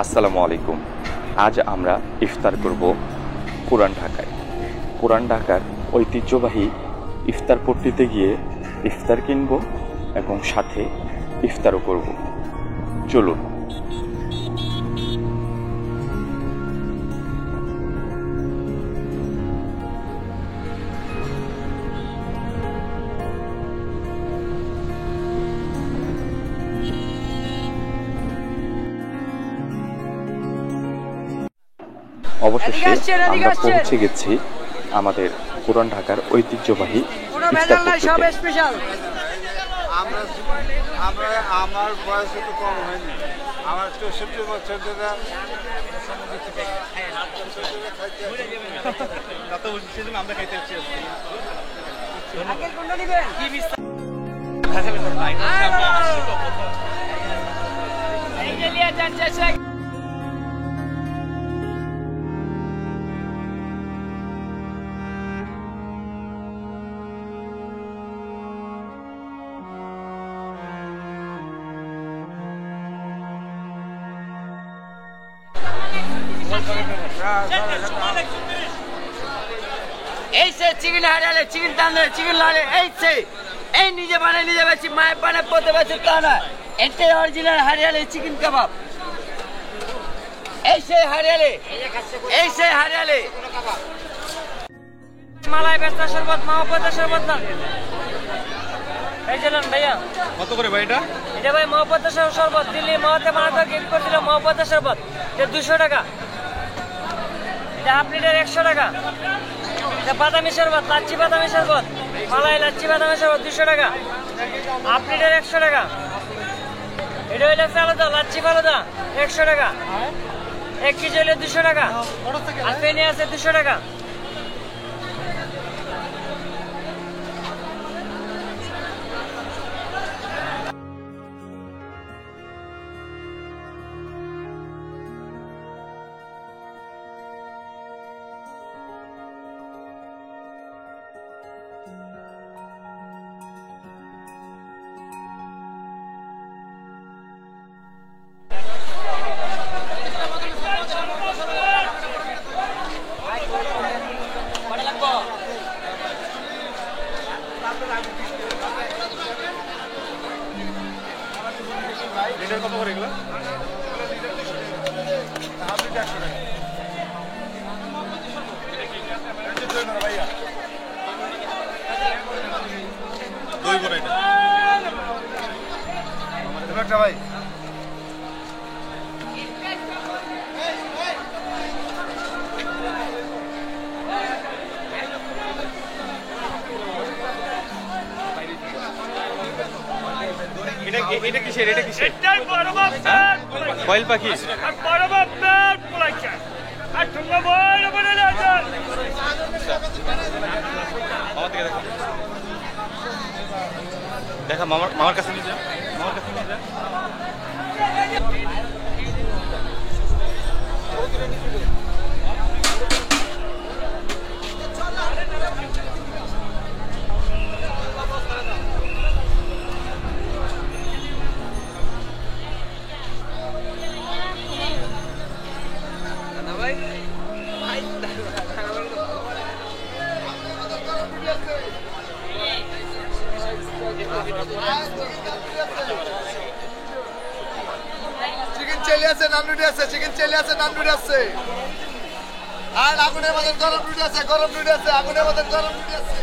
আসসালামু আলাইকুম। আজ আমরা ইফতার করব পুরান ঢাকায়। পুরান ঢাকার ঐতিহ্যবাহী ইফতার পট্টিতে গিয়ে ইফতার কিনব এবং সাথে ইফতারও করব। চলুন। অবশেষে আমরা পৌঁছে গেছি আমাদের পুরান ঢাকার ঐতিহ্যবাহী ইফতার পট্টিতে। আমার বয়স একটু কম হয়নি, আমার 64 বছর আমরা খাইতে ऐसे चिकन हरियाले चिकन तंदूरी चिकन लाले ऐसे ऐ निजे बेची माय बने पोते बेची ताना ऐसे ओरिजिनल हरियाले चिकन कबाब ऐसे हरियाले मलाई बेस्ता शरबत मावा पोते शरबत ना এই চলুন ভাইয়া কত করে ভাই এটা? এটা ভাই মাওয়া পোতে শরবত দিল্লি মাওয়াতে বানাতে গিফট করেছিল মাওয়া পোতে শরবত এটা 200 টাকা। এটা হাফ লিটার 100 টাকা। এটা বাদামি শরবত লাচ্ছি বাদামি শরবত মালাই লাচ্ছি বাদামি শরবত 200 টাকা হাফ লিটার 100 টাকা। এটা হইলো ফালুদা লাচ্ছি ফালুদা 100 টাকা 1 কেজি হইলে 200 টাকা আর পেনি আছে 200 টাকা। লিটার কত করে এগুলো? হাফ লিটার 100 টাকা। দই বড় এটা একটা ভাই এটা কিসের? এটা কিসের? এটাই বড় বাপ কয়েল পাখি আর বড় বাপ পোলাইকা আর ঠুঙ্গা বড় বড় রাজা আমার দিকে দেখা মামার কাছে নিয়ে যা মামার কাছে নিয়ে যা। চিকেন চিলি আছে নান রুটি আছে চিকেন চিলি আছে নান রুটি আছে আর আগুনের মধ্যে গরম রুটি আছে আগুনের মধ্যে গরম রুটি আছে।